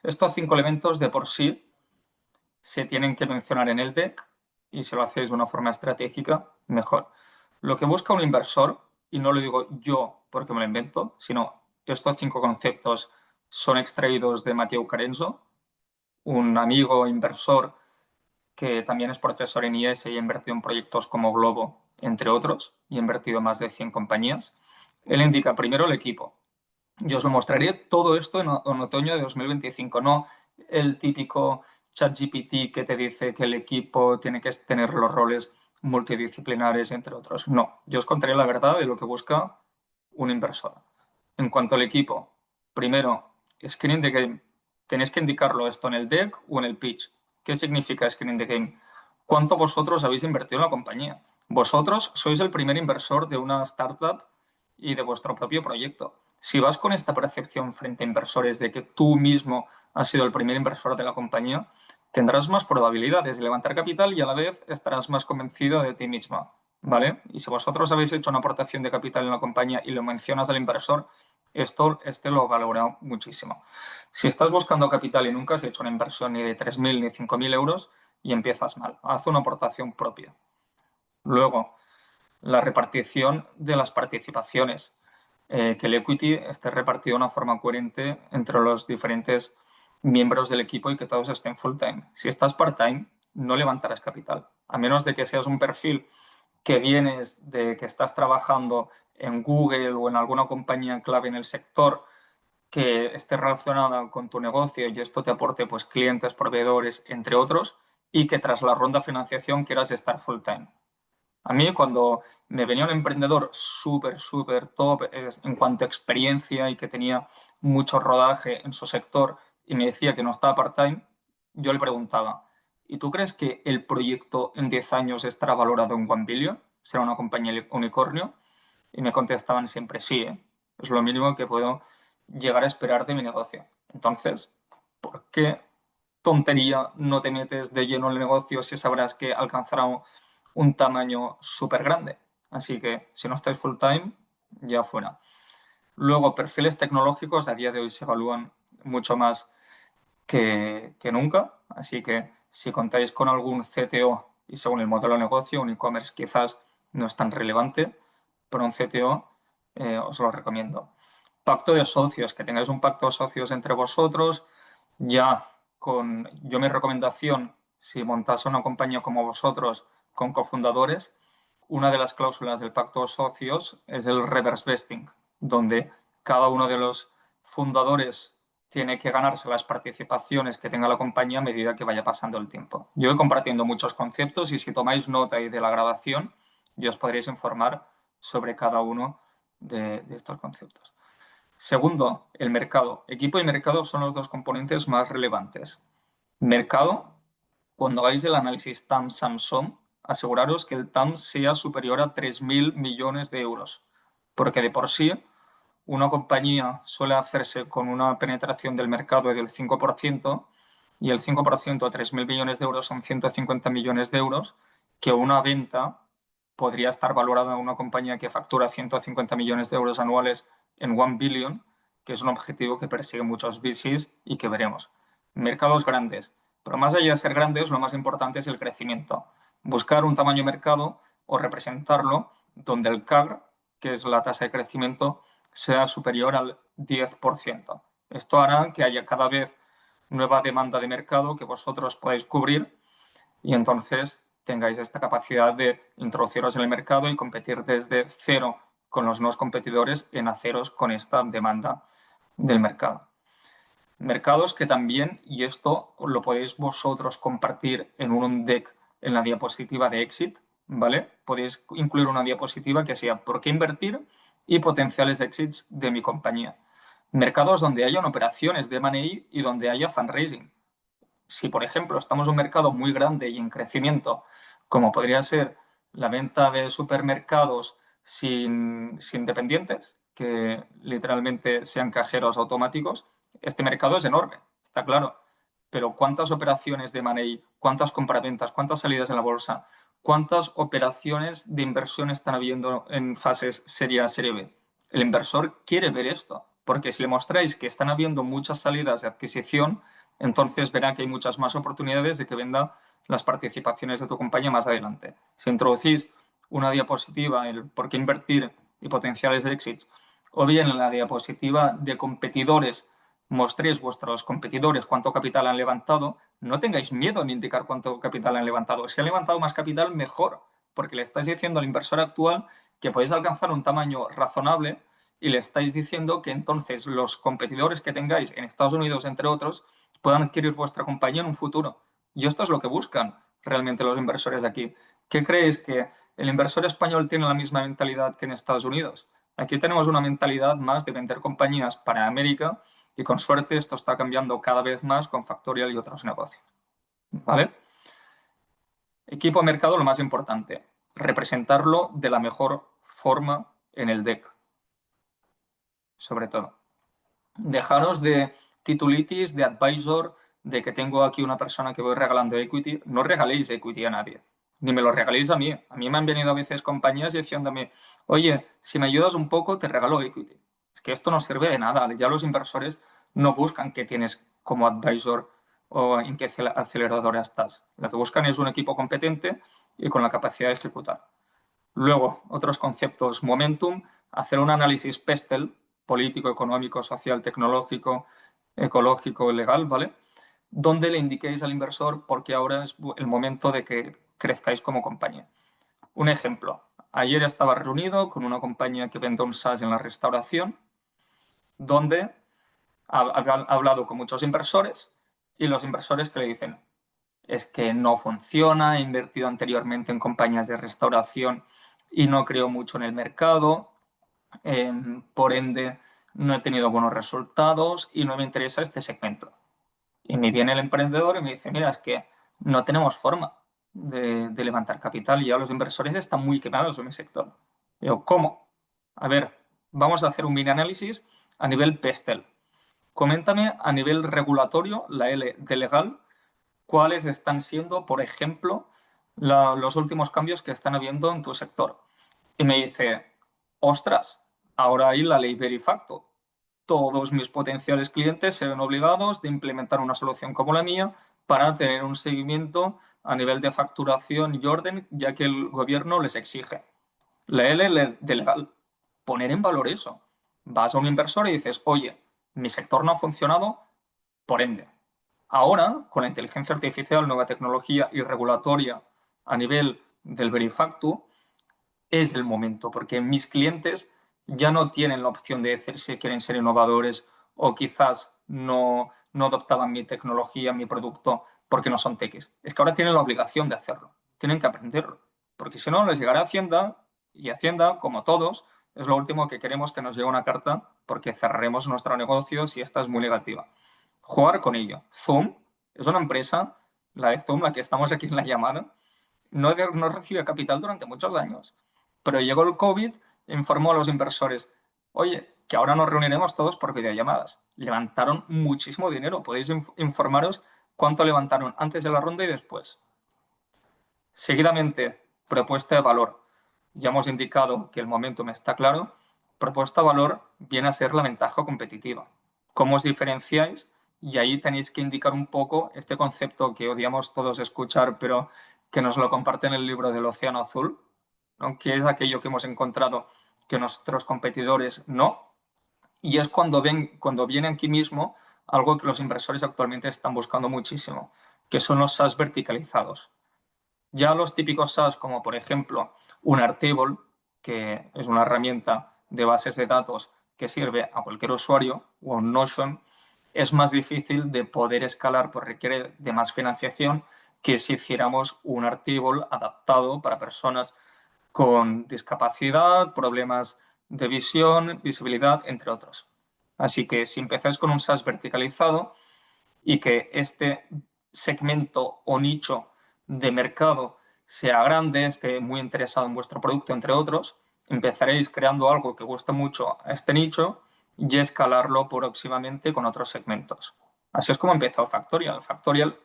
Estos 5 elementos de por sí se tienen que mencionar en el deck y si lo hacéis de una forma estratégica, mejor. Lo que busca un inversor, y no lo digo yo porque me lo invento, sino estos 5 conceptos son extraídos de Matteo Carenzo, un amigo inversor que también es profesor en IES y ha invertido en proyectos como Globo, entre otros, y ha invertido en más de 100 compañías. Él indica primero el equipo. Yo os lo mostraré todo esto en otoño de 2025, no el típico ChatGPT que te dice que el equipo tiene que tener los roles multidisciplinares, entre otros. No, yo os contaré la verdad de lo que busca un inversor. En cuanto al equipo, primero, Screen the Game. Tenéis que indicarlo esto en el deck o en el pitch. ¿Qué significa Screen the Game? ¿Cuánto vosotros habéis invertido en la compañía? Vosotros sois el primer inversor de una startup y de vuestro propio proyecto. Si vas con esta percepción frente a inversores de que tú mismo has sido el primer inversor de la compañía, tendrás más probabilidades de levantar capital y a la vez estarás más convencido de ti misma, ¿vale? Y si vosotros habéis hecho una aportación de capital en la compañía y lo mencionas al inversor, este lo valora muchísimo. Si estás buscando capital y nunca has hecho una inversión ni de 3.000 ni 5.000 euros, y empiezas mal. Haz una aportación propia. Luego, la repartición de las participaciones. Que el equity esté repartido de una forma coherente entre los diferentes miembros del equipo y que todos estén full time. Si estás part time, no levantarás capital, a menos de que seas un perfil que vienes de que estás trabajando en Google o en alguna compañía clave en el sector que esté relacionada con tu negocio y esto te aporte pues clientes, proveedores, entre otros, y que tras la ronda de financiación quieras estar full time. A mí cuando me venía un emprendedor súper top en cuanto a experiencia y que tenía mucho rodaje en su sector y me decía que no estaba part-time, yo le preguntaba, ¿y tú crees que el proyecto en 10 años estará valorado en 1 billion? ¿Será una compañía unicornio? Y me contestaban siempre, sí, ¿eh? Es lo mínimo que puedo llegar a esperar de mi negocio. Entonces, ¿por qué tontería no te metes de lleno en el negocio si sabrás que alcanzará un tamaño súper grande? Así que si no estáis full time, ya fuera. Luego, perfiles tecnológicos a día de hoy se evalúan mucho más que nunca. Así que si contáis con algún CTO y según el modelo de negocio, un e-commerce quizás no es tan relevante, pero un CTO os lo recomiendo. Pacto de socios, que tengáis un pacto de socios entre vosotros. Ya yo mi recomendación, si montase una compañía como vosotros con cofundadores, una de las cláusulas del pacto de socios es el reverse vesting, donde cada uno de los fundadores tiene que ganarse las participaciones que tenga la compañía a medida que vaya pasando el tiempo. Yo voy compartiendo muchos conceptos y si tomáis nota ahí de la grabación, yo os podréis informar sobre cada uno de estos conceptos. Segundo, el mercado. Equipo y mercado son los dos componentes más relevantes. Mercado, cuando hagáis el análisis TAM-SAM-SOM, aseguraros que el TAM sea superior a 3.000 millones de euros, porque de por sí una compañía suele hacerse con una penetración del mercado del 5% y el 5% a 3.000 millones de euros son 150 millones de euros, que una venta podría estar valorada en una compañía que factura 150 millones de euros anuales en 1 billion, que es un objetivo que persiguen muchos VCs y que veremos. Mercados grandes. Pero más allá de ser grandes, lo más importante es el crecimiento. Buscar un tamaño de mercado o representarlo donde el CAGR, que es la tasa de crecimiento, sea superior al 10%. Esto hará que haya cada vez nueva demanda de mercado que vosotros podáis cubrir y entonces tengáis esta capacidad de introduciros en el mercado y competir desde cero con los nuevos competidores en haceros con esta demanda del mercado. Mercados que también, y esto lo podéis vosotros compartir en un deck en la diapositiva de exit, ¿vale? Podéis incluir una diapositiva que sea ¿por qué invertir? Y potenciales exits de mi compañía. Mercados donde hayan operaciones de M&A y donde haya fundraising. Si, por ejemplo, estamos en un mercado muy grande y en crecimiento, como podría ser la venta de supermercados sin dependientes, que literalmente sean cajeros automáticos, este mercado es enorme, está claro. Pero ¿cuántas operaciones de M&A, cuántas compraventas, cuántas salidas en la bolsa, cuántas operaciones de inversión están habiendo en fases serie A, serie B? El inversor quiere ver esto. Porque si le mostráis que están habiendo muchas salidas de adquisición, entonces verá que hay muchas más oportunidades de que venda las participaciones de tu compañía más adelante. Si introducís una diapositiva, el por qué invertir y potenciales de éxito, o bien en la diapositiva de competidores mostréis vuestros competidores cuánto capital han levantado, no tengáis miedo en indicar cuánto capital han levantado. Si han levantado más capital, mejor, porque le estáis diciendo al inversor actual que podéis alcanzar un tamaño razonable y le estáis diciendo que entonces los competidores que tengáis en Estados Unidos, entre otros, puedan adquirir vuestra compañía en un futuro. Y esto es lo que buscan realmente los inversores de aquí. ¿Qué creéis? ¿Que el inversor español tiene la misma mentalidad que en Estados Unidos? Aquí tenemos una mentalidad más de vender compañías para América y con suerte esto está cambiando cada vez más con Factorial y otros negocios. ¿Vale? Equipo mercado, lo más importante, representarlo de la mejor forma en el deck, sobre todo. Dejaros de titulitis, de advisor, de que tengo aquí una persona que voy regalando equity. No regaléis equity a nadie, ni me lo regaléis a mí. A mí me han venido a veces compañías diciéndome, oye, si me ayudas un poco, te regalo equity. Es que esto no sirve de nada. Ya los inversores no buscan qué tienes como advisor o en qué aceleradora estás. Lo que buscan es un equipo competente y con la capacidad de ejecutar. Luego, otros conceptos, momentum, hacer un análisis PESTEL, político, económico, social, tecnológico, ecológico, legal, ¿vale? Donde le indiquéis al inversor por qué ahora es el momento de que crezcáis como compañía. Un ejemplo, ayer estaba reunido con una compañía que vende un SaaS en la restauración, donde ha hablado con muchos inversores y los inversores que le dicen, es que no funciona, he invertido anteriormente en compañías de restauración y no creo mucho en el mercado, por ende no he tenido buenos resultados y no me interesa este segmento. Y me viene el emprendedor y me dice, mira, es que no tenemos forma de levantar capital y ya los inversores están muy quemados en mi sector. Digo, ¿cómo? A ver, vamos a hacer un mini análisis a nivel PESTEL. Coméntame a nivel regulatorio, la L de legal, cuáles están siendo, por ejemplo, los últimos cambios que están habiendo en tu sector. Y me dice, ostras, ahora hay la ley Verifacto. Todos mis potenciales clientes se ven obligados de implementar una solución como la mía para tener un seguimiento a nivel de facturación y orden, ya que el gobierno les exige. La L de legal, poner en valor eso. Vas a un inversor y dices, oye, mi sector no ha funcionado, por ende, ahora, con la inteligencia artificial, nueva tecnología y regulatoria a nivel del Verifactu, es el momento, porque mis clientes ya no tienen la opción de decir si quieren ser innovadores o quizás no adoptaban mi tecnología, mi producto, porque no son techies. Es que ahora tienen la obligación de hacerlo, tienen que aprenderlo, porque si no les llegará Hacienda y Hacienda, como todos, es lo último que queremos que nos llegue una carta porque cerraremos nuestro negocio si esta es muy negativa. Jugar con ello. Zoom es una empresa, la de Zoom, la que estamos aquí en la llamada, no recibe capital durante muchos años. Pero llegó el COVID e informó a los inversores, oye, que ahora nos reuniremos todos por videollamadas. Levantaron muchísimo dinero. Podéis informaros cuánto levantaron antes de la ronda y después. Seguidamente, propuesta de valor. Ya hemos indicado que el momento me está claro. Propuesta de valor viene a ser la ventaja competitiva. ¿Cómo os diferenciáis? Y ahí tenéis que indicar un poco este concepto que odiamos todos escuchar, pero que nos lo comparte en el libro del Océano Azul, ¿no? Que es aquello que hemos encontrado que nuestros competidores no. Y es cuando viene aquí mismo algo que los inversores actualmente están buscando muchísimo, que son los SaaS verticalizados. Ya los típicos SaaS, como por ejemplo un Airtable, que es una herramienta de bases de datos que sirve a cualquier usuario, o un Notion, es más difícil de poder escalar, pues requiere de más financiación que si hiciéramos un Airtable adaptado para personas con discapacidad, problemas de visión, visibilidad, entre otros. Así que si empezáis con un SaaS verticalizado y que este segmento o nicho de mercado sea grande, esté muy interesado en vuestro producto, entre otros, empezaréis creando algo que guste mucho a este nicho y escalarlo próximamente con otros segmentos. Así es como empezó Factorial. Factorial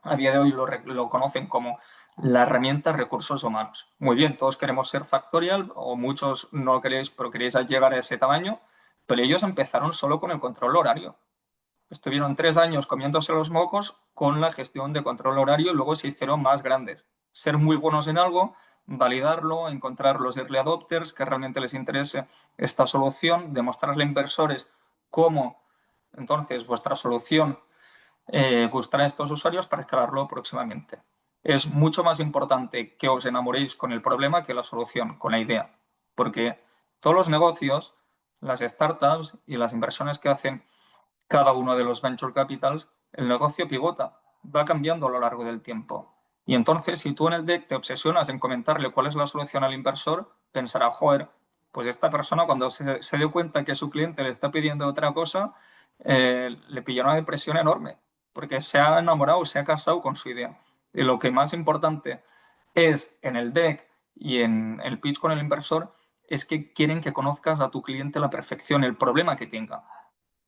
a día de hoy lo conocen como la herramienta recursos humanos. Muy bien, todos queremos ser Factorial o muchos no queréis, pero queréis llegar a ese tamaño. pero ellos empezaron solo con el control horario. Estuvieron 3 años comiéndose los mocos con la gestión de control horario y luego se hicieron más grandes. Ser muy buenos en algo, validarlo, encontrar los early adopters que realmente les interese esta solución, demostrarle a inversores cómo entonces vuestra solución gustará a estos usuarios para escalarlo próximamente. Es mucho más importante que os enamoréis con el problema que la solución, con la idea, porque todos los negocios, las startups y las inversiones que hacen cada uno de los venture capitals, el negocio pivota, va cambiando a lo largo del tiempo. Y entonces, si tú en el deck te obsesionas en comentarle cuál es la solución al inversor, pensará, joder, pues esta persona cuando se dio cuenta que su cliente le está pidiendo otra cosa, le pilló una depresión enorme, porque se ha enamorado, se ha casado con su idea. Y lo que más importante es en el deck y en el pitch con el inversor, es que quieren que conozcas a tu cliente a la perfección, el problema que tenga.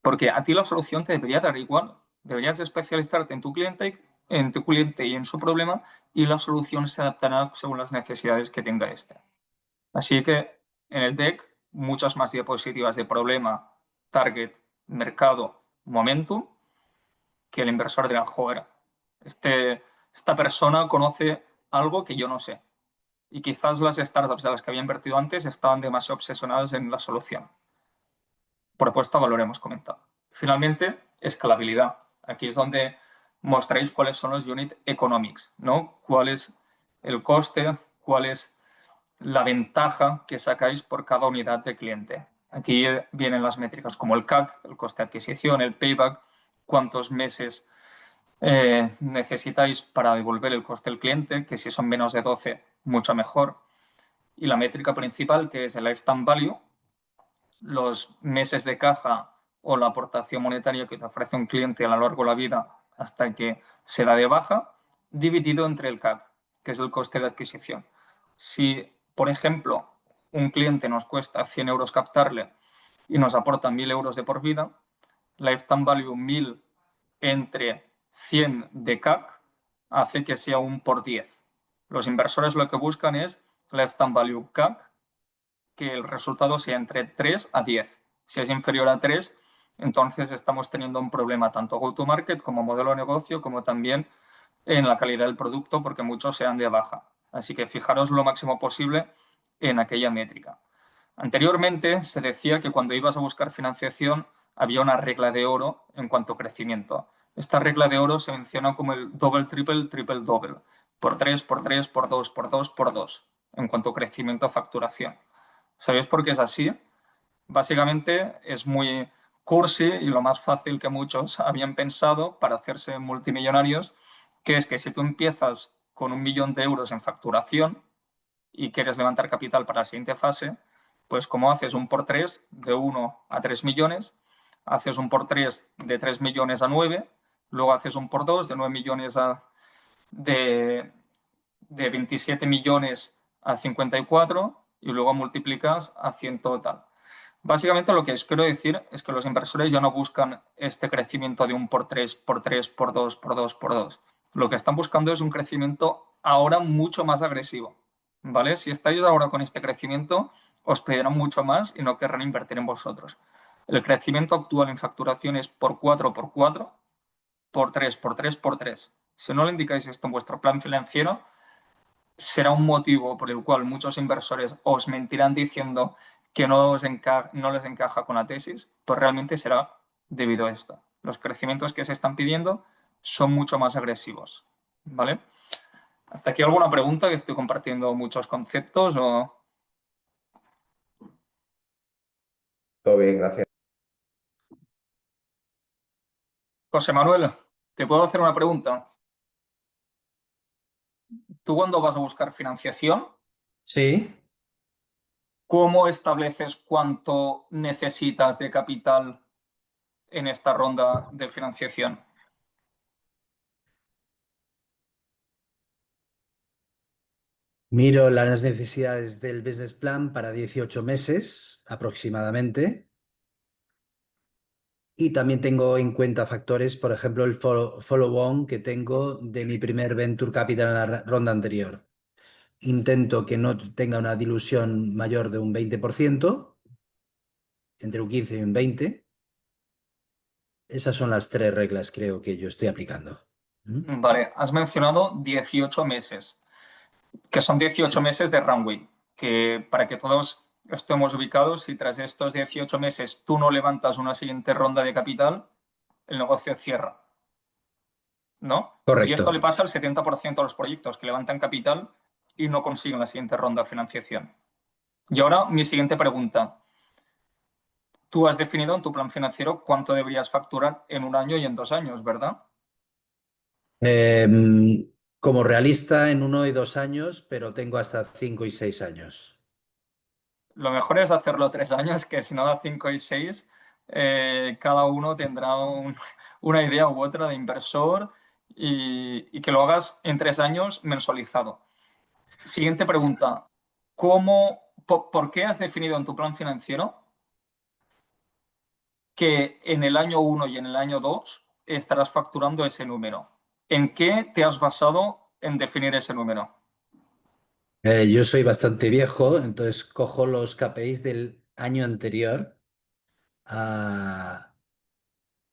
Porque a ti la solución te debería dar igual. Deberías especializarte en tu cliente y en su problema y la solución se adaptará según las necesidades que tenga este. Así que en el deck, muchas más diapositivas de problema, target, mercado, momentum, que el inversor dirá, joder, esta persona conoce algo que yo no sé. Y quizás las startups de las que había invertido antes estaban demasiado obsesionadas en la solución. Propuesta valor hemos comentado. Finalmente, escalabilidad. Aquí es donde mostráis cuáles son los unit economics, ¿no? Cuál es el coste, cuál es la ventaja que sacáis por cada unidad de cliente. Aquí vienen las métricas como el CAC, el coste de adquisición, el payback, cuántos meses necesitáis para devolver el coste del cliente, que si son menos de 12, mucho mejor. Y la métrica principal, que es el lifetime value, los meses de caja o la aportación monetaria que te ofrece un cliente a lo largo de la vida hasta que se da de baja, dividido entre el CAC, que es el coste de adquisición. Si, por ejemplo, un cliente nos cuesta 100 euros captarle y nos aporta 1.000 euros de por vida, lifetime value 1.000 entre 100 de CAC hace que sea un por 10. Los inversores lo que buscan es lifetime value CAC que el resultado sea entre 3 a 10. Si es inferior a 3, entonces estamos teniendo un problema tanto go-to-market como modelo de negocio, como también en la calidad del producto, porque muchos sean de baja. Así que fijaros lo máximo posible en aquella métrica. Anteriormente se decía que cuando ibas a buscar financiación había una regla de oro en cuanto a crecimiento. Esta regla de oro se menciona como el double, triple, triple, double. Por 3, por 3, por 2, por 2, por 2, en cuanto a crecimiento a facturación. ¿Sabéis por qué es así? Básicamente es muy cursi y lo más fácil que muchos habían pensado para hacerse multimillonarios, que es que si tú empiezas con 1.000.000 de euros en facturación y quieres levantar capital para la siguiente fase, pues como haces un por 3 de 1 a 3 millones, haces un por 3 de 3 millones a 9, luego haces un por 2 de 9 millones de 27 millones a 54 y luego multiplicas a 100 total. Básicamente lo que os quiero decir es que los inversores ya no buscan este crecimiento de un por 3 por 3 por 2 por 2 por 2. Lo que están buscando es un crecimiento ahora mucho más agresivo. ¿Vale? Si estáis ahora con este crecimiento, os pedirán mucho más y no querrán invertir en vosotros. El crecimiento actual en facturación es por 4 por 4, por 3 por 3 por 3. Si no le indicáis esto en vuestro plan financiero, será un motivo por el cual muchos inversores os mentirán diciendo que no les encaja con la tesis, pues realmente será debido a esto. Los crecimientos que se están pidiendo son mucho más agresivos. ¿Vale? ¿Hasta aquí alguna pregunta? Que estoy compartiendo muchos conceptos o... Todo bien, gracias. José Manuel, ¿te puedo hacer una pregunta? Tú cuando vas a buscar financiación, Sí. ¿cómo estableces cuánto necesitas de capital en esta ronda de financiación? Miro las necesidades del business plan para 18 meses aproximadamente. Y también tengo en cuenta factores, por ejemplo, el follow-on que tengo de mi primer venture capital en la ronda anterior. Intento que no tenga una dilución mayor de un 20%. entre un 15 y un 20. Esas son las 3 reglas, creo, que yo estoy aplicando. ¿Mm? Vale, has mencionado 18 meses, que son 18 Sí, meses de runway, que para que todos estemos ubicados, si tras estos 18 meses tú no levantas una siguiente ronda de capital, el negocio cierra, ¿no? Y esto le correcto. pasa al 70% de los proyectos que levantan capital y no consiguen la siguiente ronda de financiación. Y ahora mi siguiente pregunta. Tú has definido en tu plan financiero cuánto deberías facturar en un año y en 2 años, ¿verdad? Como realista en 1 y 2 años, pero tengo hasta 5 y 6 años. Lo mejor es hacerlo 3 años, que si no da 5 y 6, cada uno tendrá una idea u otra de inversor y que lo hagas en 3 años mensualizado. Siguiente pregunta. ¿Por qué has definido en tu plan financiero que en el año 1 y en el año 2 estarás facturando ese número? ¿En qué te has basado en definir ese número? Yo soy bastante viejo, entonces cojo los KPIs del año anterior,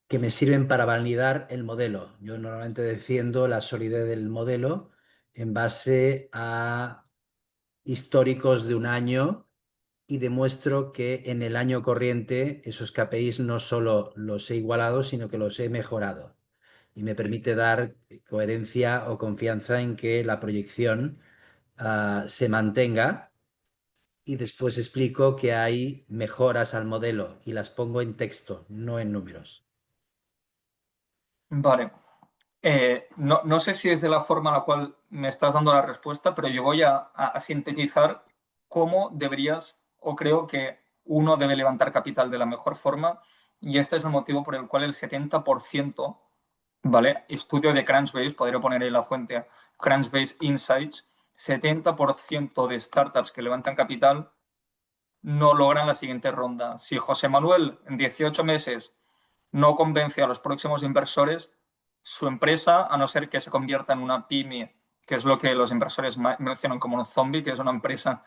que me sirven para validar el modelo. Yo normalmente defiendo la solidez del modelo en base a históricos de un año y demuestro que en el año corriente esos KPIs no solo los he igualado, sino que los he mejorado. Y me permite dar coherencia o confianza en que la proyección se mantenga, y después explico que hay mejoras al modelo y las pongo en texto, no en números. Vale. No sé si es de la forma en la cual me estás dando la respuesta, pero yo voy a sintetizar cómo deberías, o creo que uno debe levantar capital de la mejor forma, y este es el motivo por el cual el 70%, ¿vale? Estudio de Crunchbase, podré poner ahí la fuente, Crunchbase Insights, 70% de startups que levantan capital no logran la siguiente ronda. Si José Manuel en 18 meses no convence a los próximos inversores, su empresa, a no ser que se convierta en una pyme, que es lo que los inversores mencionan como un zombie, que es una empresa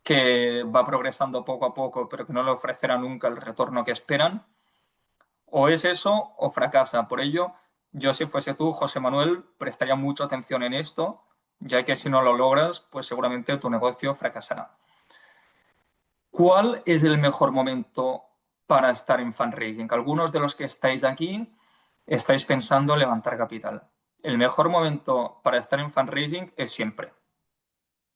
que va progresando poco a poco, pero que no le ofrecerá nunca el retorno que esperan, o es eso o fracasa. Por ello, yo si fuese tú, José Manuel, prestaría mucha atención en esto, ya que si no lo logras, pues seguramente tu negocio fracasará. ¿Cuál es el mejor momento para estar en fundraising? Algunos de los que estáis aquí estáis pensando en levantar capital. El mejor momento para estar en fundraising es siempre.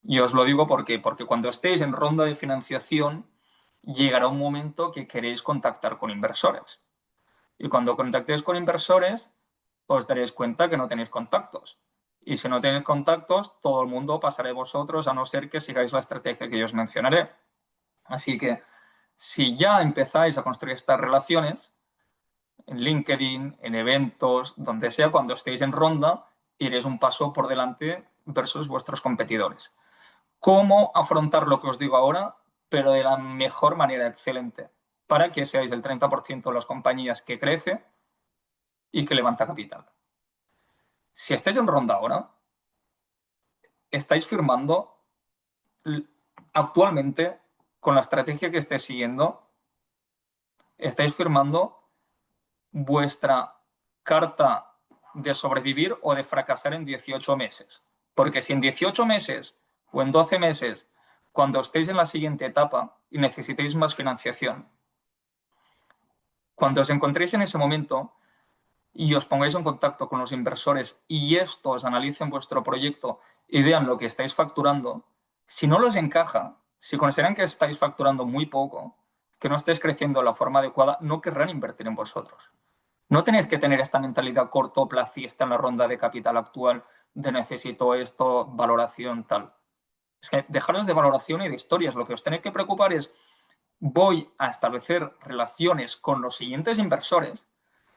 Y os lo digo porque cuando estéis en ronda de financiación, llegará un momento que queréis contactar con inversores. Y cuando contactéis con inversores, os daréis cuenta que no tenéis contactos. Y si no tenéis contactos, todo el mundo pasará a vosotros, a no ser que sigáis la estrategia que yo os mencionaré. Así que si ya empezáis a construir estas relaciones, en LinkedIn, en eventos, donde sea, cuando estéis en ronda, iréis un paso por delante versus vuestros competidores. ¿Cómo afrontar lo que os digo ahora, pero de la mejor manera, excelente, para que seáis el 30% de las compañías que crece y que levanta capital? Si estáis en ronda ahora, estáis firmando actualmente con la estrategia que estéis siguiendo, estáis firmando vuestra carta de sobrevivir o de fracasar en 18 meses. Porque si en 18 meses o en 12 meses, cuando estéis en la siguiente etapa y necesitéis más financiación, cuando os encontréis en ese momento y os pongáis en contacto con los inversores y estos analicen vuestro proyecto y vean lo que estáis facturando, si no les encaja, si consideran que estáis facturando muy poco, que no estáis creciendo de la forma adecuada, no querrán invertir en vosotros. No tenéis que tener esta mentalidad cortoplacista en la ronda de capital actual de necesito esto, valoración, tal. Es que dejaros de valoración y de historias. Lo que os tenéis que preocupar es, voy a establecer relaciones con los siguientes inversores.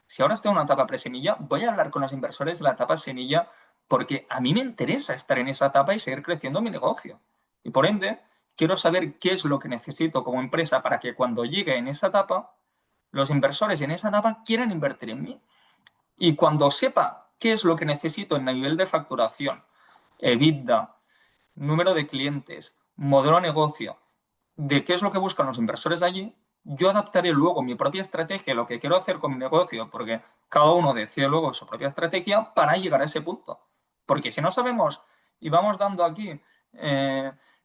Si ahora estoy en una etapa presemilla, voy a hablar con los inversores de la etapa semilla porque a mí me interesa estar en esa etapa y seguir creciendo mi negocio. Y por ende, quiero saber qué es lo que necesito como empresa para que cuando llegue en esa etapa, los inversores en esa etapa quieran invertir en mí. Y cuando sepa qué es lo que necesito en el nivel de facturación, EBITDA, número de clientes, modelo de negocio, de qué es lo que buscan los inversores allí, yo adaptaré luego mi propia estrategia, lo que quiero hacer con mi negocio, porque cada uno decide luego su propia estrategia para llegar a ese punto. Porque si no sabemos y vamos dando aquí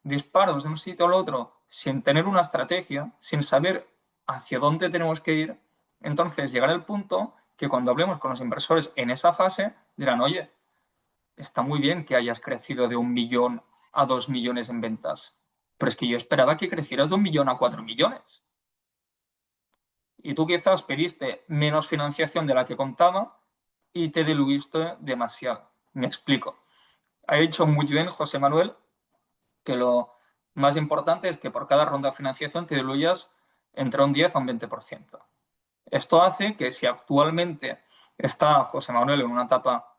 disparos de un sitio al otro sin tener una estrategia, sin saber hacia dónde tenemos que ir, entonces llegará el punto que cuando hablemos con los inversores en esa fase dirán, oye, está muy bien que hayas crecido de 1 millón a 2 millones en ventas, pero es que yo esperaba que crecieras de 1 millón a 4 millones. Y tú quizás pediste menos financiación de la que contaba y te diluiste demasiado. Me explico. Ha dicho muy bien José Manuel que lo más importante es que por cada ronda de financiación te diluyas entre un 10 a un 20%. Esto hace que si actualmente está José Manuel en una etapa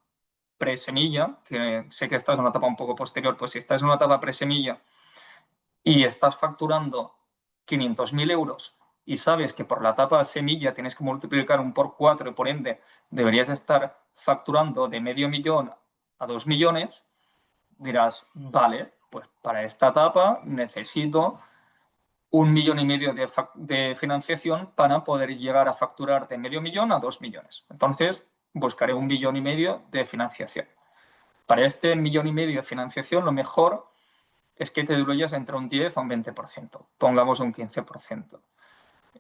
pre-semilla, que sé que estás en una etapa un poco posterior, pues si estás en una etapa pre-semilla y estás facturando 500.000 euros y sabes que por la etapa semilla tienes que multiplicar un por 4 y por ende deberías estar facturando de medio millón a 2 millones, dirás, vale, pues para esta etapa necesito 1,5 millones de financiación para poder llegar a facturar de medio millón a 2 millones. Entonces buscaré 1,5 millones de financiación. Para este 1,5 millones de financiación lo mejor es que te diluyas entre un 10 a un 20%, pongamos un 15%.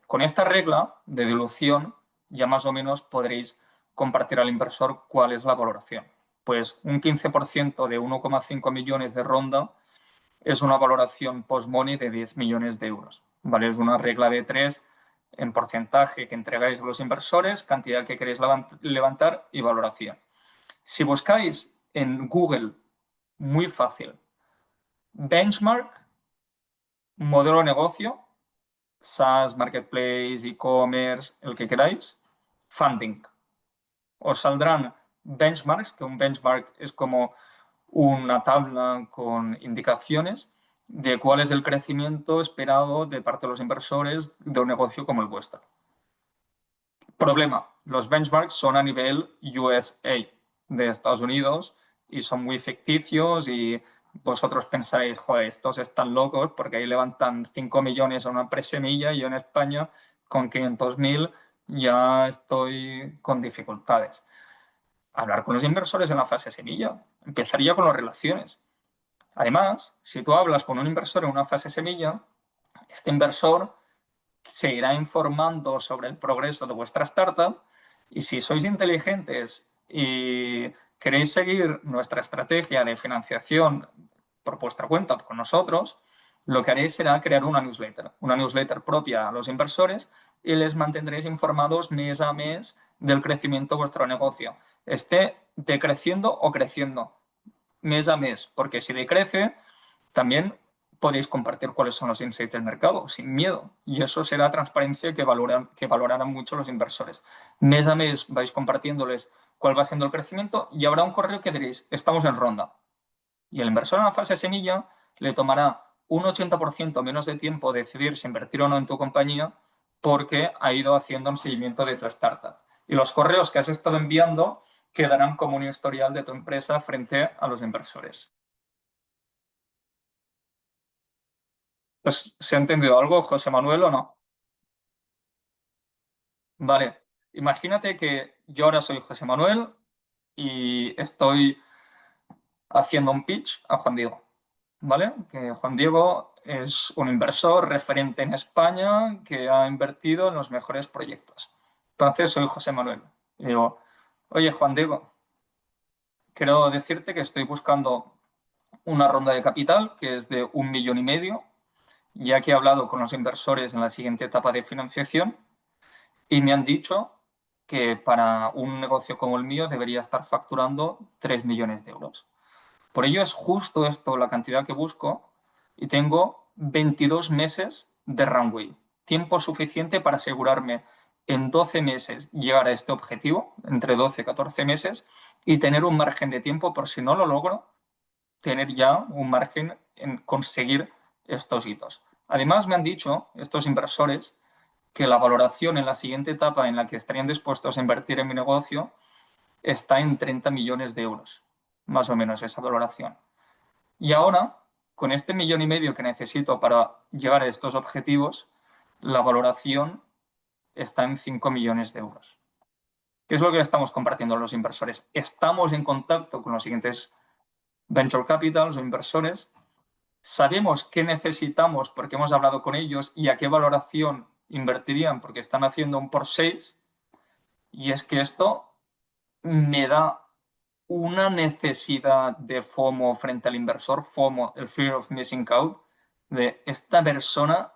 Con esta regla de dilución ya más o menos podréis compartir al inversor cuál es la valoración. Pues un 15% de 1,5 millones de ronda es una valoración post-money de 10 millones de euros. ¿Vale? Es una regla de 3 en porcentaje que entregáis a los inversores, cantidad que queréis levantar y valoración. Si buscáis en Google, muy fácil, benchmark, modelo de negocio, SaaS, Marketplace, e-commerce, el que queráis, funding. Os saldrán benchmarks, que un benchmark es como una tabla con indicaciones de cuál es el crecimiento esperado de parte de los inversores de un negocio como el vuestro. Problema, los benchmarks son a nivel USA de Estados Unidos y son muy ficticios y vosotros pensaréis, joder, estos están locos porque ahí levantan 5 millones a una presemilla y yo en España con 500.000 ya estoy con dificultades. Hablar con los inversores en la fase semilla, empezaría con las relaciones. Además, si tú hablas con un inversor en una fase semilla, este inversor se irá informando sobre el progreso de vuestra startup y si sois inteligentes y queréis seguir nuestra estrategia de financiación por vuestra cuenta con nosotros, lo que haréis será crear una newsletter propia a los inversores y les mantendréis informados mes a mes del crecimiento de vuestro negocio, esté decreciendo o creciendo mes a mes, porque si decrece, también podéis compartir cuáles son los insights del mercado sin miedo y eso será transparencia que valorarán mucho los inversores. Mes a mes vais compartiéndoles cuál va siendo el crecimiento y habrá un correo que diréis, estamos en ronda. Y el inversor en la fase semilla le tomará un 80% menos de tiempo decidir si invertir o no en tu compañía porque ha ido haciendo un seguimiento de tu startup. Y los correos que has estado enviando quedarán como un historial de tu empresa frente a los inversores. Pues, ¿se ha entendido algo, José Manuel, o no? Vale, imagínate que yo ahora soy José Manuel y estoy haciendo un pitch a Juan Diego, ¿vale? Que Juan Diego es un inversor referente en España que ha invertido en los mejores proyectos. Entonces soy José Manuel y digo, oye, Juan Diego, quiero decirte que estoy buscando una ronda de capital que es de 1,5 millones, ya que he hablado con los inversores en la siguiente etapa de financiación y me han dicho que para un negocio como el mío debería estar facturando 3 millones de euros. Por ello es justo esto la cantidad que busco y tengo 22 meses de runway, tiempo suficiente para asegurarme en 12 meses llegar a este objetivo, entre 12 y 14 meses, y tener un margen de tiempo por si no lo logro, tener ya un margen en conseguir estos hitos. Además me han dicho estos inversores que la valoración en la siguiente etapa en la que estarían dispuestos a invertir en mi negocio está en 30 millones de euros, más o menos esa valoración. Y ahora, con este 1,5 millones que necesito para llegar a estos objetivos, la valoración está en 5 millones de euros. ¿Qué es lo que estamos compartiendo a los inversores? Estamos en contacto con los siguientes venture capitals o inversores, sabemos qué necesitamos porque hemos hablado con ellos y a qué valoración invertirían porque están haciendo un por 6, y es que esto me da una necesidad de FOMO frente al inversor, FOMO, el fear of missing out, de esta persona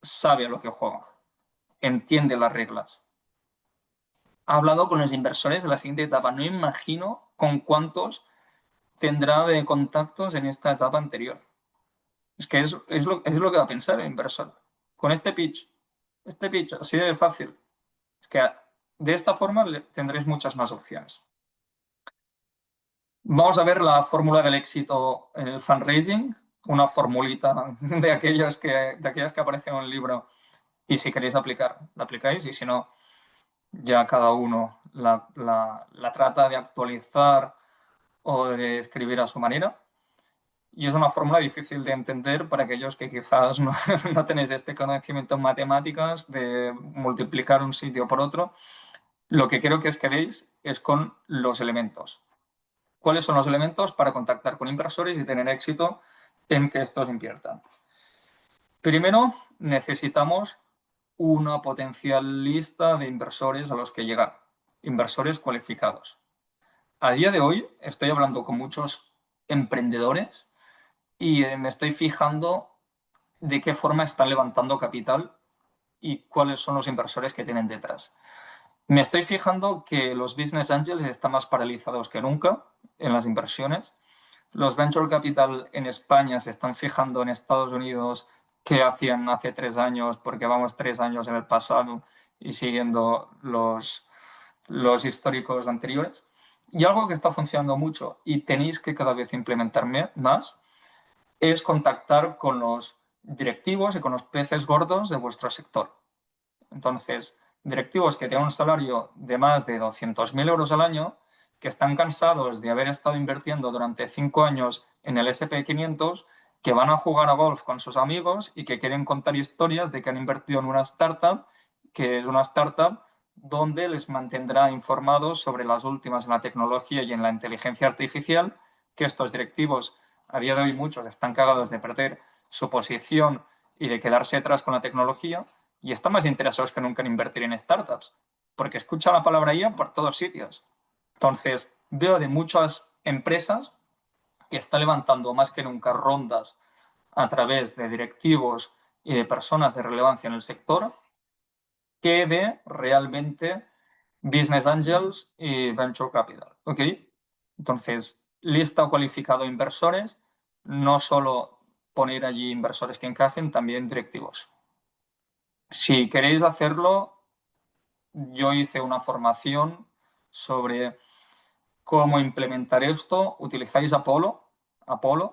sabe a lo que juega, entiende las reglas. Ha hablado con los inversores de la siguiente etapa. No imagino con cuántos tendrá de contactos en esta etapa anterior. Es que es lo que va a pensar el inversor. Con este pitch, así de fácil. Es que de esta forma tendréis muchas más opciones. Vamos a ver la fórmula del éxito en el fundraising, una formulita de aquellas que aparecen en el libro, y si queréis aplicar, la aplicáis, y si no, ya cada uno la trata de actualizar o de escribir a su manera. Y es una fórmula difícil de entender para aquellos que quizás no, no tenéis este conocimiento en matemáticas de multiplicar un sitio por otro. Lo que quiero que os quedéis es con los elementos. ¿Cuáles son los elementos para contactar con inversores y tener éxito en que estos inviertan? Primero, necesitamos una potencial lista de inversores a los que llegar, inversores cualificados. A día de hoy estoy hablando con muchos emprendedores y me estoy fijando de qué forma están levantando capital y cuáles son los inversores que tienen detrás. Me estoy fijando que los business angels están más paralizados que nunca en las inversiones. Los venture capital en España se están fijando en Estados Unidos qué hacían hace 3 años, porque vamos 3 años en el pasado y siguiendo los históricos anteriores. Y algo que está funcionando mucho y tenéis que cada vez implementar más es contactar con los directivos y con los peces gordos de vuestro sector. Entonces, directivos que tienen un salario de más de 200.000 euros al año, que están cansados de haber estado invirtiendo durante 5 años en el S&P 500, que van a jugar a golf con sus amigos y que quieren contar historias de que han invertido en una startup, que es una startup donde les mantendrá informados sobre las últimas en la tecnología y en la inteligencia artificial, que estos directivos, a día de hoy muchos, están cagados de perder su posición y de quedarse atrás con la tecnología, y están más interesados que nunca en invertir en startups, porque escuchan la palabra IA por todos sitios. Entonces, veo de muchas empresas que están levantando más que nunca rondas a través de directivos y de personas de relevancia en el sector, que de realmente business angels y venture capital. ¿Ok? Entonces, lista o cualificado de inversores, no solo poner allí inversores que encajen, también directivos. Si queréis hacerlo, yo hice una formación sobre cómo implementar esto. Utilizáis Apollo.io,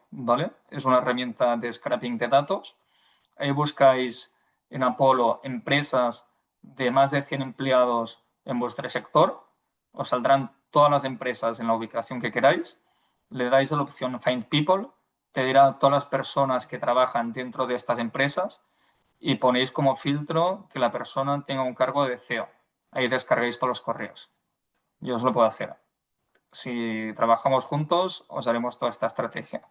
¿vale? Es una herramienta de scraping de datos. Ahí buscáis en Apollo empresas de más de 100 empleados en vuestro sector. Os saldrán todas las empresas en la ubicación que queráis. Le dais a la opción Find People. Te dirá todas las personas que trabajan dentro de estas empresas y ponéis como filtro que la persona tenga un cargo de CEO. Ahí descargáis todos los correos. Yo os lo puedo hacer. Si trabajamos juntos, os haremos toda esta estrategia.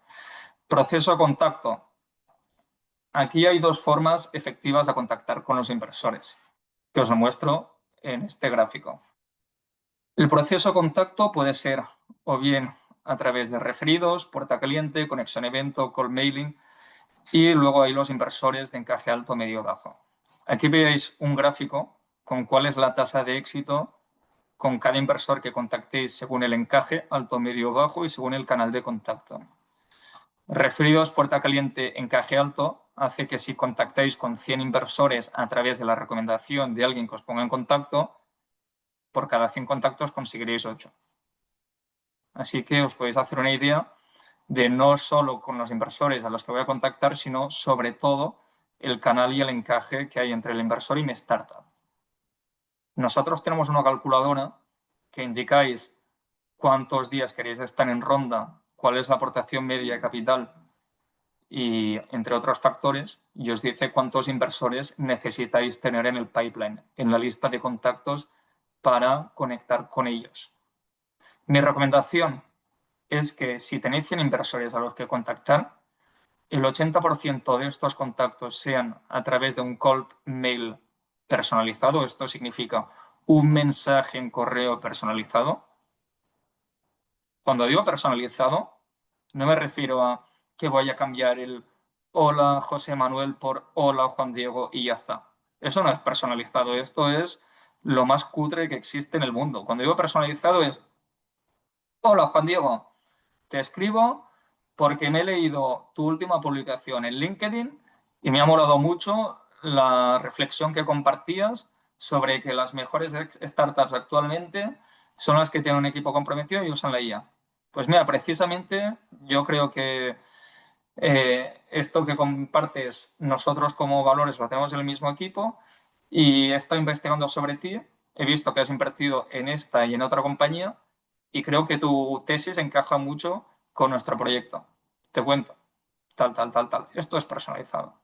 Proceso de contacto. Aquí hay 2 formas efectivas de contactar con los inversores, que os lo muestro en este gráfico. El proceso de contacto puede ser o bien a través de referidos, puerta caliente, conexión evento, call mailing, y luego hay los inversores de encaje alto, medio, bajo. Aquí veis un gráfico con cuál es la tasa de éxito con cada inversor que contactéis según el encaje alto, medio, bajo y según el canal de contacto. Referidos, puerta caliente, encaje alto, hace que si contactáis con 100 inversores a través de la recomendación de alguien que os ponga en contacto, por cada 100 contactos conseguiréis 8. Así que os podéis hacer una idea de no solo con los inversores a los que voy a contactar, sino sobre todo el canal y el encaje que hay entre el inversor y mi startup. Nosotros tenemos una calculadora que indicáis cuántos días queréis estar en ronda, cuál es la aportación media de capital y entre otros factores, y os dice cuántos inversores necesitáis tener en el pipeline, en la lista de contactos para conectar con ellos. Mi recomendación es que si tenéis 100 inversores a los que contactar, el 80% de estos contactos sean a través de un cold mail personalizado. Esto significa un mensaje en correo personalizado. Cuando digo personalizado, no me refiero a que voy a cambiar el hola José Manuel por hola Juan Diego y ya está. Eso no es personalizado. Esto es lo más cutre que existe en el mundo. Cuando digo personalizado es hola Juan Diego, te escribo porque me he leído tu última publicación en LinkedIn y me ha molado mucho la reflexión que compartías sobre que las mejores startups actualmente son las que tienen un equipo comprometido y usan la IA. Pues mira, precisamente yo creo que esto que compartes nosotros como valores lo tenemos en el mismo equipo y he estado investigando sobre ti, he visto que has invertido en esta y en otra compañía y creo que tu tesis encaja mucho con nuestro proyecto. Te cuento, tal, tal, tal, tal. Esto es personalizado.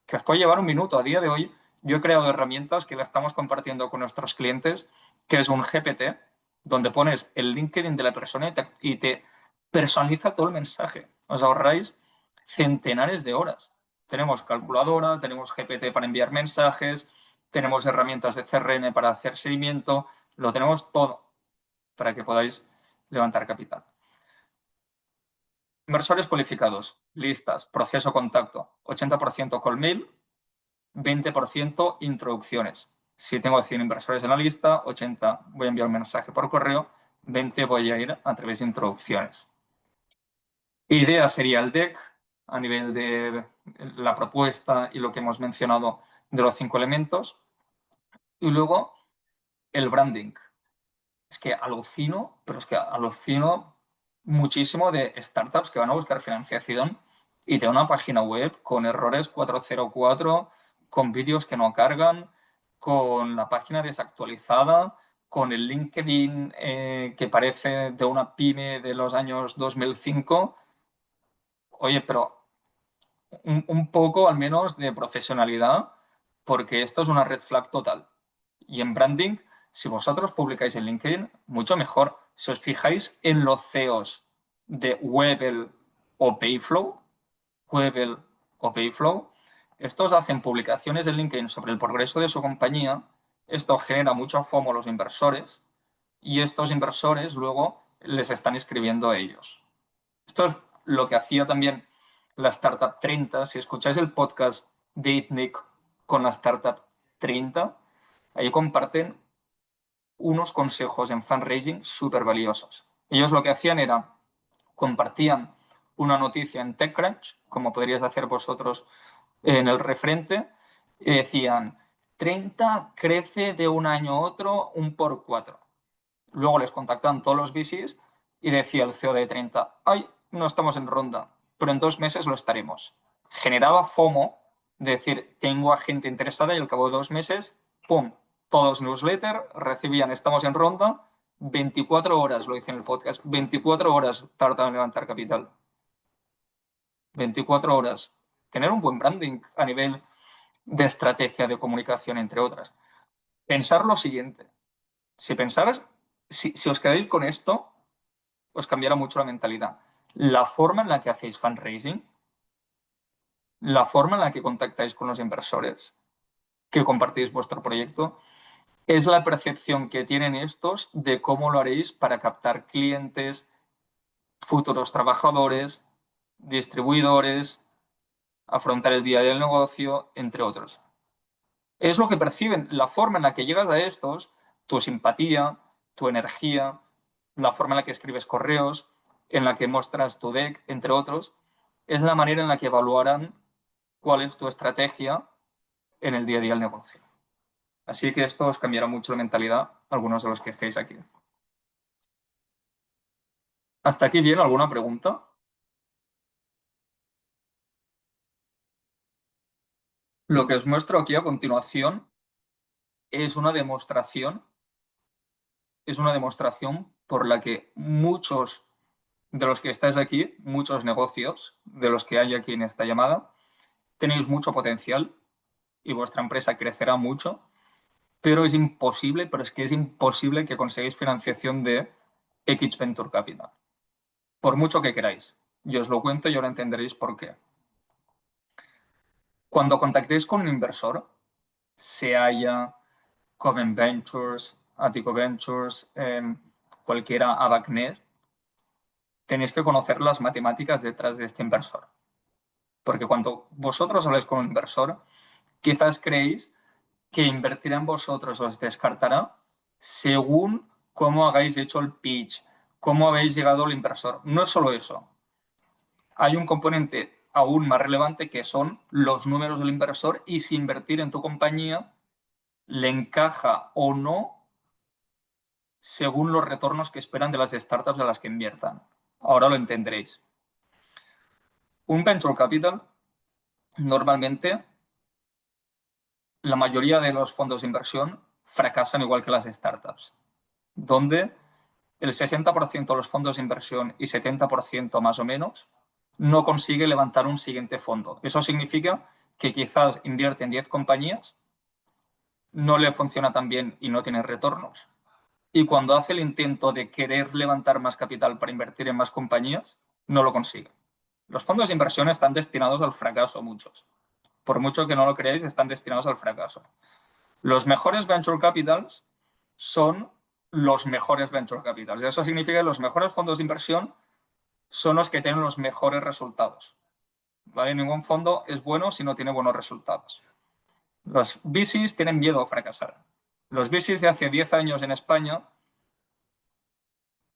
Que os puede llevar un minuto. A día de hoy yo he creado herramientas que la estamos compartiendo con nuestros clientes, que es un GPT, donde pones el LinkedIn de la persona y te personaliza todo el mensaje. Os ahorráis centenares de horas. Tenemos calculadora, tenemos GPT para enviar mensajes, tenemos herramientas de CRM para hacer seguimiento, lo tenemos todo para que podáis levantar capital. Inversores cualificados, listas, proceso contacto, 80% call mail, 20% introducciones. Si tengo 100 inversores en la lista, 80 voy a enviar un mensaje por correo, 20 voy a ir a través de introducciones. Idea sería el deck a nivel de la propuesta y lo que hemos mencionado de los 5 elementos. Y luego el branding. Es que alucino, pero es que alucino muchísimo de startups que van a buscar financiación y de una página web con errores 404, con vídeos que no cargan, con la página desactualizada, con el LinkedIn que parece de una pyme de los años 2005. Oye, pero un poco al menos de profesionalidad, porque esto es una red flag total. Y en branding, si vosotros publicáis en LinkedIn, mucho mejor. Si os fijáis en los CEOs de Webel o Payflow, Webel o Payflow, estos hacen publicaciones en LinkedIn sobre el progreso de su compañía, esto genera mucho FOMO a los inversores y estos inversores luego les están escribiendo a ellos. Esto es lo que hacía también la Startup 30. Si escucháis el podcast de ITNIC con la Startup 30, ahí comparten unos consejos en fundraising súper valiosos. Ellos lo que hacían era, compartían una noticia en TechCrunch, como podríais hacer vosotros en el referente, y decían, 30 crece de un año a otro un por 4. Luego les contactan todos los VCs y decía el CEO de 30, ay, no estamos en ronda, pero en 2 meses lo estaremos. Generaba FOMO, de decir, tengo a gente interesada y al cabo de 2 meses, ¡pum!, todos newsletter, recibían, estamos en ronda, 24 horas, lo dice en el podcast, 24 horas tardan en levantar capital. 24 horas. Tener un buen branding a nivel de estrategia de comunicación, entre otras. Pensar lo siguiente. Si pensaras, si os quedáis con esto, os cambiará mucho la mentalidad. La forma en la que hacéis fundraising, la forma en la que contactáis con los inversores, que compartís vuestro proyecto, es la percepción que tienen estos de cómo lo haréis para captar clientes, futuros trabajadores, distribuidores, afrontar el día del negocio, entre otros. Es lo que perciben, la forma en la que llegas a estos, tu simpatía, tu energía, la forma en la que escribes correos, en la que muestras tu deck, entre otros, es la manera en la que evaluarán cuál es tu estrategia en el día a día del negocio. Así que esto os cambiará mucho la mentalidad, algunos de los que estéis aquí. ¿Hasta aquí bien? ¿Alguna pregunta? Lo que os muestro aquí a continuación es una demostración por la que muchos de los que estáis aquí, muchos negocios de los que hay aquí en esta llamada, tenéis mucho potencial y vuestra empresa crecerá mucho, pero es imposible, pero es que es imposible que consigáis financiación de X Venture Capital, por mucho que queráis. Yo os lo cuento y ahora entenderéis por qué. Cuando contactéis con un inversor, Seaya, Coven Ventures, Attico Ventures, cualquiera, Abacnest, tenéis que conocer las matemáticas detrás de este inversor. Porque cuando vosotros habláis con un inversor, quizás creéis que invertirá en vosotros os descartará según cómo hagáis hecho el pitch, cómo habéis llegado al inversor. No es solo eso. Hay un componente aún más relevante que son los números del inversor y si invertir en tu compañía le encaja o no según los retornos que esperan de las startups a las que inviertan. Ahora lo entenderéis. Un venture capital, normalmente, la mayoría de los fondos de inversión fracasan igual que las startups, donde el 60% de los fondos de inversión y 70% más o menos no consigue levantar un siguiente fondo. Eso significa que quizás invierte en 10 compañías, no le funciona tan bien y no tiene retornos. Y cuando hace el intento de querer levantar más capital para invertir en más compañías, no lo consigue. Los fondos de inversión están destinados al fracaso, muchos. Por mucho que no lo creáis, están destinados al fracaso. Los mejores venture capitals son los mejores venture capitals. Eso significa que los mejores fondos de inversión son los que tienen los mejores resultados. ¿Vale? Ningún fondo es bueno si no tiene buenos resultados. Los VCs tienen miedo a fracasar. Los VCs de hace 10 años en España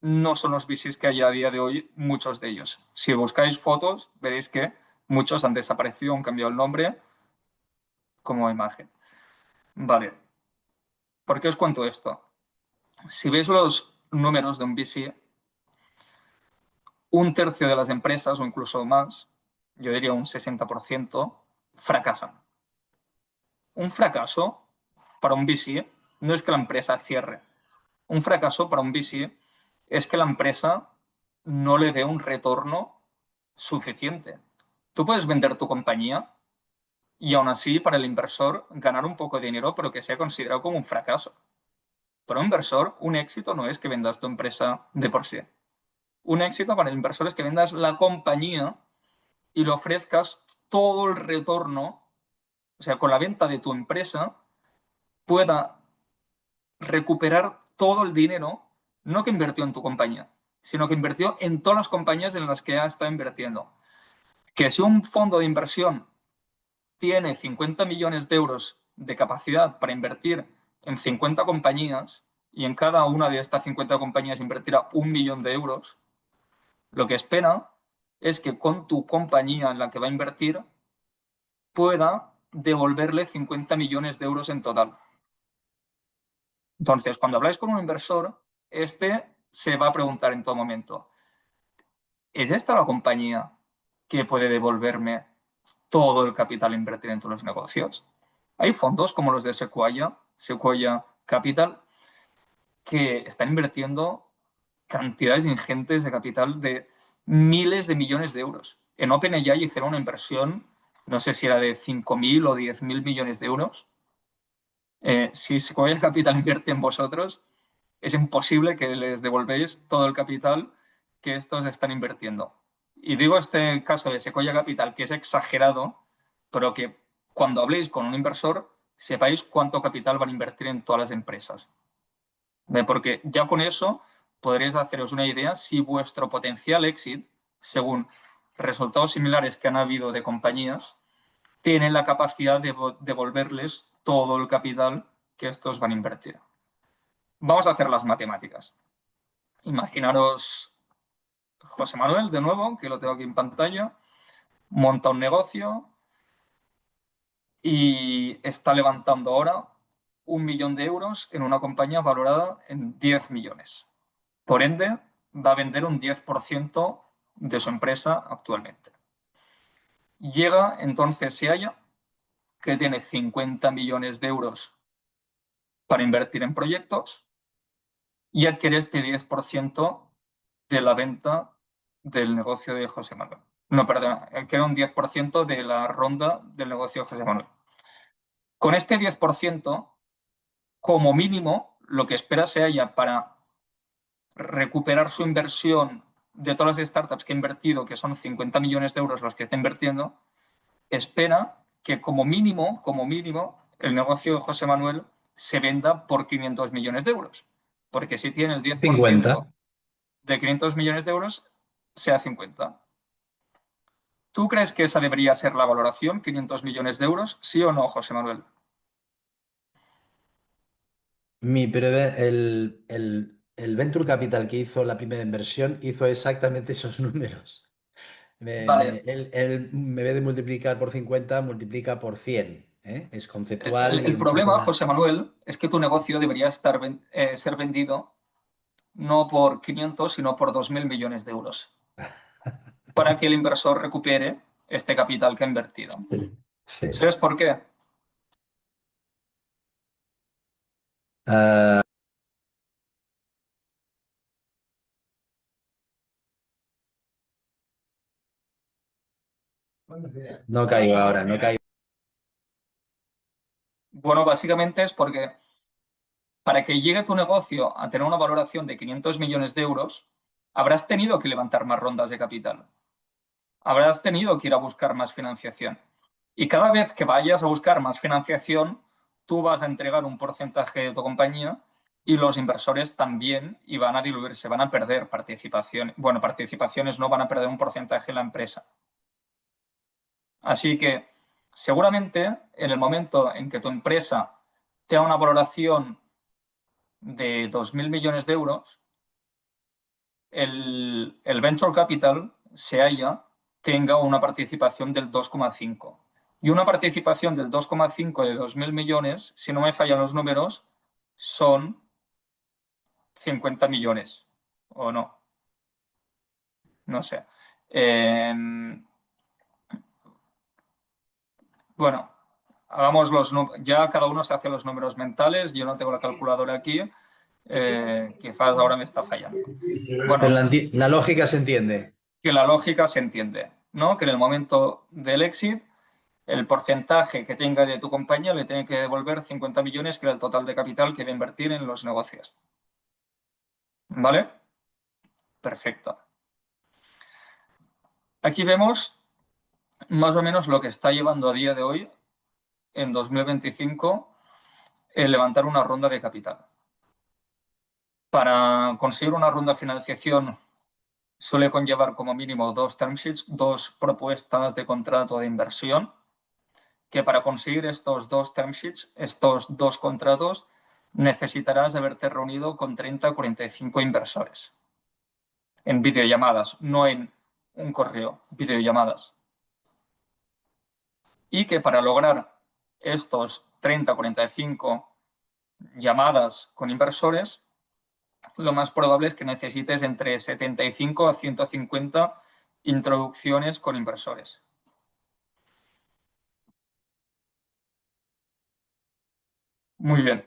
no son los VCs que hay a día de hoy, muchos de ellos. Si buscáis fotos, veréis que muchos han desaparecido, han cambiado el nombre como imagen. Vale. ¿Por qué os cuento esto? Si veis los números de un VC, un tercio de las empresas, o incluso más, yo diría un 60%, fracasan. Un fracaso para un VC no es que la empresa cierre. Un fracaso para un VC es que la empresa no le dé un retorno suficiente. Tú puedes vender tu compañía y aún así para el inversor ganar un poco de dinero, pero que sea considerado como un fracaso. Para un inversor, un éxito no es que vendas tu empresa de por sí. Un éxito para el inversor es que vendas la compañía y le ofrezcas todo el retorno, o sea, con la venta de tu empresa pueda recuperar todo el dinero, no que invirtió en tu compañía, sino que invirtió en todas las compañías en las que ha estado invirtiendo. Que si un fondo de inversión tiene 50 millones de euros de capacidad para invertir en 50 compañías y en cada una de estas 50 compañías invertirá 1 millón de euros, lo que espera es que con tu compañía en la que va a invertir pueda devolverle 50 millones de euros en total. Entonces, cuando habláis con un inversor, este se va a preguntar en todo momento, ¿es esta la compañía que puede devolverme todo el capital invertido en todos los negocios? Hay fondos como los de Sequoia Capital, que están invirtiendo cantidades ingentes de capital de miles de millones de euros. En OpenAI hicieron una inversión, no sé si era de 5.000 o 10.000 millones de euros. Si Sequoia Capital invierte en vosotros, es imposible que les devolvéis todo el capital que estos están invirtiendo. Y digo este caso de Sequoia Capital, que es exagerado, pero que cuando habléis con un inversor, sepáis cuánto capital van a invertir en todas las empresas. Porque ya con eso podréis haceros una idea si vuestro potencial exit, según resultados similares que han habido de compañías, tienen la capacidad de devolverles todo el capital que estos van a invertir. Vamos a hacer las matemáticas. Imaginaros José Manuel, de nuevo, que lo tengo aquí en pantalla, monta un negocio y está levantando ahora 1 millón de euros en una compañía valorada en 10 millones. Por ende, va a vender un 10% de su empresa actualmente. Llega entonces Seaya, que tiene 50 millones de euros para invertir en proyectos y adquiere este 10% de la venta del negocio de José Manuel. No, perdona, que era un 10% de la ronda del negocio de José Manuel. Con este 10%, como mínimo, lo que espera se haya para recuperar su inversión de todas las startups que ha invertido, que son 50 millones de euros los que está invirtiendo, espera que como mínimo, el negocio de José Manuel se venda por 500 millones de euros. Porque si tiene el 10% 50. de 500 millones de euros, sea 50. ¿Tú crees que esa debería ser la valoración, 500 millones de euros? ¿Sí o no, José Manuel? El Venture Capital que hizo la primera inversión hizo exactamente esos números. Vale. Él, me ve de multiplicar por 50, multiplica por 100. ¿Eh? Es conceptual y El un poco problema, la... José Manuel, es que tu negocio debería ser vendido no por 500, sino por 2.000 millones de euros, para que el inversor recupere este capital que ha invertido. Sí. ¿Sabes por qué? Ah, no caigo ahora, no caigo. Bueno, básicamente es porque para que llegue tu negocio a tener una valoración de 500 millones de euros, habrás tenido que levantar más rondas de capital. Habrás tenido que ir a buscar más financiación. Y cada vez que vayas a buscar más financiación, tú vas a entregar un porcentaje de tu compañía y los inversores también, y van a diluirse, van a perder participación. Bueno, participaciones no, van a perder un porcentaje en la empresa. Así que seguramente en el momento en que tu empresa tenga una valoración de 2.000 millones de euros, el venture capital tenga una participación del 2,5. Y una participación del 2,5 de 2.000 millones, si no me fallan los números, son 50 millones. ¿O no? No sé. Bueno, hagamos ya cada uno se hace los números mentales. Yo no tengo la calculadora aquí. Quizás ahora me está fallando. Pero Bueno, la lógica se entiende. que la lógica se entiende, ¿no? Que en el momento del exit, el porcentaje que tenga de tu compañía le tiene que devolver 50 millones, que era el total de capital que va a invertir en los negocios. ¿Vale? Perfecto. Aquí vemos más o menos lo que está llevando a día de hoy, en 2025, el levantar una ronda de capital. Para conseguir una ronda de financiación suele conllevar como mínimo 2 term sheets, 2 propuestas de contrato de inversión, que para conseguir estos 2 term sheets, estos 2 contratos, necesitarás haberte reunido con 30 o 45 inversores en videollamadas, no en un correo, videollamadas. Y que para lograr estos 30 o 45 llamadas con inversores, lo más probable es que necesites entre 75 a 150 introducciones con inversores. Muy bien.